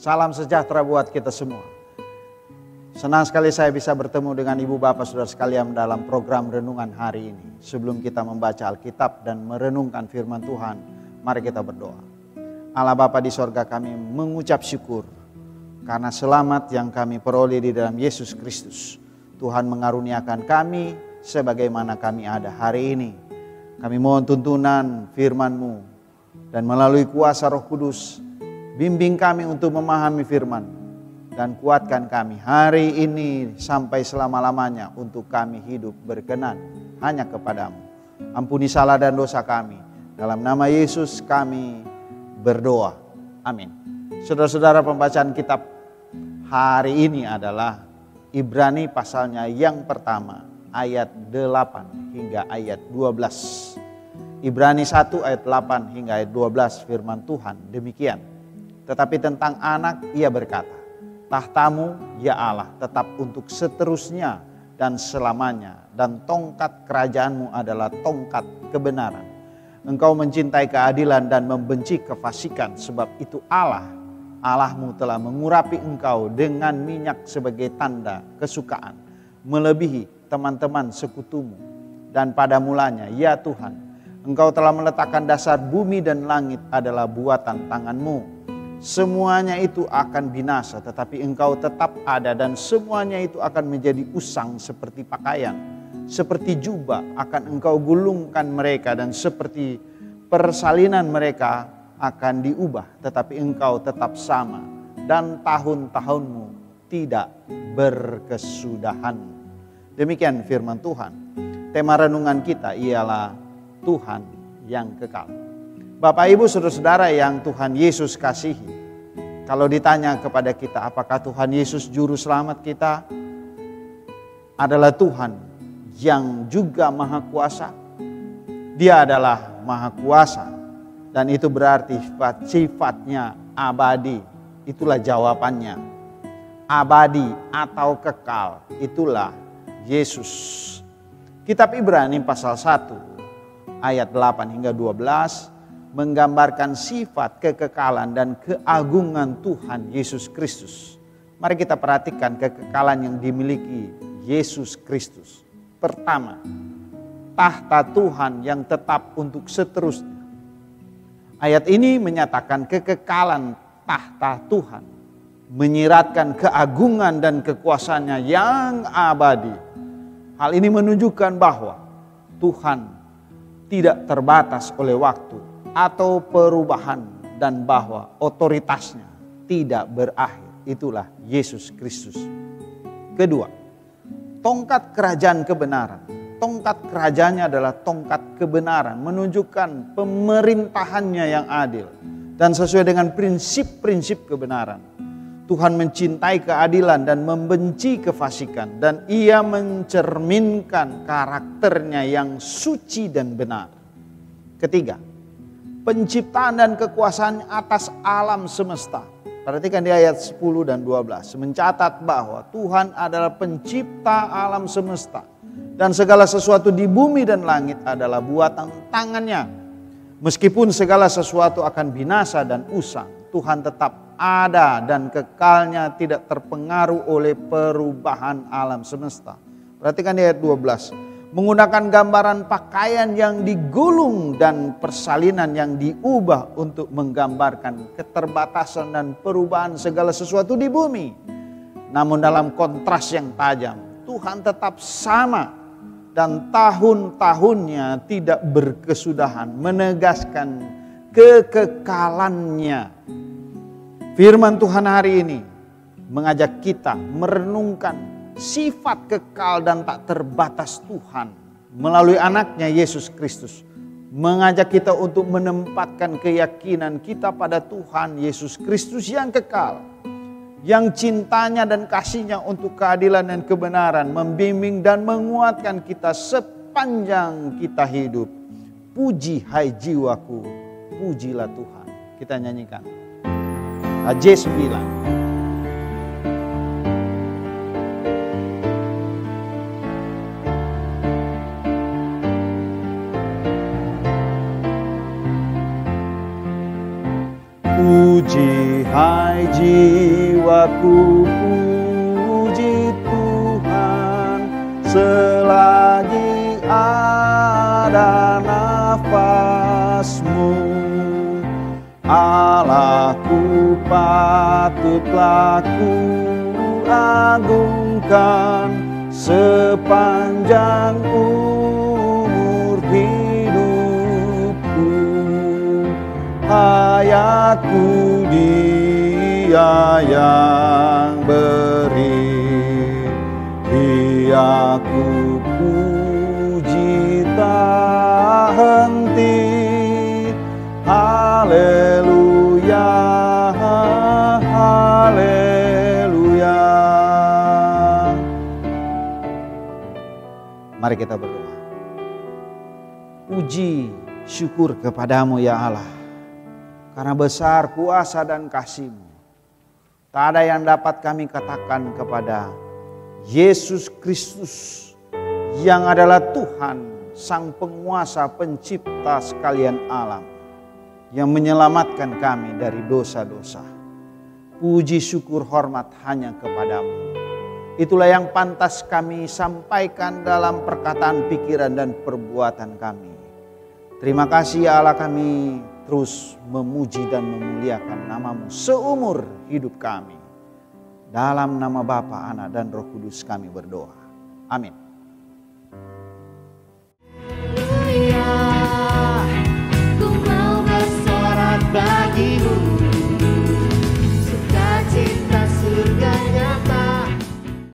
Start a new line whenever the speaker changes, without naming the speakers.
Salam sejahtera buat kita semua. Senang sekali saya bisa bertemu dengan Ibu Bapak Saudara sekalian dalam program renungan hari ini. Sebelum kita membaca Alkitab dan merenungkan firman Tuhan, mari kita berdoa. Allah Bapa di sorga, kami mengucap syukur karena selamat yang kami peroleh di dalam Yesus Kristus. Tuhan mengaruniakan kami sebagaimana kami ada hari ini. Kami mohon tuntunan firman-Mu dan melalui kuasa Roh Kudus, bimbing kami untuk memahami firman dan kuatkan kami hari ini sampai selama-lamanya untuk kami hidup berkenan hanya kepadamu. Ampuni salah dan dosa kami. Dalam nama Yesus kami berdoa. Amin. Saudara-saudara, pembacaan kitab hari ini adalah Ibrani pasalnya yang pertama ayat 8 hingga ayat 12. Ibrani 1 ayat 8 hingga ayat 12 firman Tuhan demikian. Tetapi tentang anak ia berkata, tahtamu ya Allah tetap untuk seterusnya dan selamanya, dan tongkat kerajaanmu adalah tongkat kebenaran. Engkau mencintai keadilan dan membenci kefasikan, sebab itu Allahmu telah mengurapi engkau dengan minyak sebagai tanda kesukaan, melebihi teman-teman sekutumu. Dan pada mulanya, ya Tuhan, engkau telah meletakkan dasar bumi dan langit adalah buatan tanganmu. Semuanya itu akan binasa, tetapi engkau tetap ada, dan semuanya itu akan menjadi usang seperti pakaian. Seperti jubah akan engkau gulungkan mereka, dan seperti persalinan mereka akan diubah. Tetapi engkau tetap sama, dan tahun-tahunmu tidak berkesudahan. Demikian firman Tuhan. Tema renungan kita ialah Tuhan yang kekal. Bapak Ibu saudara-saudara yang Tuhan Yesus kasihi, kalau ditanya kepada kita apakah Tuhan Yesus juru selamat kita, adalah Tuhan yang juga maha kuasa. Dia adalah maha kuasa, dan itu berarti sifatnya abadi. Itulah jawabannya. Abadi atau kekal, itulah Yesus. Kitab Ibrani pasal 1 ayat 8 hingga 12 menggambarkan sifat kekekalan dan keagungan Tuhan Yesus Kristus. Mari kita perhatikan kekekalan yang dimiliki Yesus Kristus. Pertama, tahta Tuhan yang tetap untuk seterusnya. Ayat ini menyatakan kekekalan tahta Tuhan, menyiratkan keagungan dan kekuasaannya yang abadi. Hal ini menunjukkan bahwa Tuhan tidak terbatas oleh waktu atau perubahan, dan bahwa otoritasnya tidak berakhir. Itulah Yesus Kristus. Kedua, tongkat kerajaan kebenaran. Tongkat kerajaannya adalah tongkat kebenaran, menunjukkan pemerintahannya yang adil dan sesuai dengan prinsip-prinsip kebenaran. Tuhan mencintai keadilan dan membenci kefasikan, dan ia mencerminkan karakternya yang suci dan benar. Ketiga, penciptaan dan kekuasaan atas alam semesta. Perhatikan di ayat 10 dan 12. Mencatat bahwa Tuhan adalah pencipta alam semesta. Dan segala sesuatu di bumi dan langit adalah buatan tangannya. Meskipun segala sesuatu akan binasa dan usang, Tuhan tetap ada dan kekalnya tidak terpengaruh oleh perubahan alam semesta. Perhatikan di ayat 12. Menggunakan gambaran pakaian yang digulung dan persalinan yang diubah untuk menggambarkan keterbatasan dan perubahan segala sesuatu di bumi. Namun dalam kontras yang tajam, Tuhan tetap sama dan tahun-tahunnya tidak berkesudahan, menegaskan kekekalannya. Firman Tuhan hari ini mengajak kita merenungkan sifat kekal dan tak terbatas Tuhan melalui anaknya Yesus Kristus. Mengajak kita untuk menempatkan keyakinan kita pada Tuhan Yesus Kristus yang kekal. Yang cintanya dan kasihnya untuk keadilan dan kebenaran membimbing dan menguatkan kita sepanjang kita hidup. Puji hai jiwaku, pujilah Tuhan. Kita nyanyikan AJ9. Puji Hai jiwaku, puji Tuhan, selagi ada nafasmu. Allahku patutlah ku agungkan sepanjang umur hidupku. Hayatku Dia yang beri, Dia-Ku puji tak henti. Haleluya, haleluya. Mari kita berdoa. Puji syukur kepadamu ya Allah, karena besar kuasa dan kasih-Mu. Tak ada yang dapat kami katakan kepada Yesus Kristus yang adalah Tuhan, Sang Penguasa Pencipta sekalian alam, yang menyelamatkan kami dari dosa-dosa. Puji syukur hormat hanya kepadamu. Itulah yang pantas kami sampaikan dalam perkataan, pikiran, dan perbuatan kami. Terima kasih ya Allah, kami terus memuji dan memuliakan nama-Mu seumur hidup kami. Dalam nama Bapa, Anak, dan Roh Kudus kami berdoa. Amin.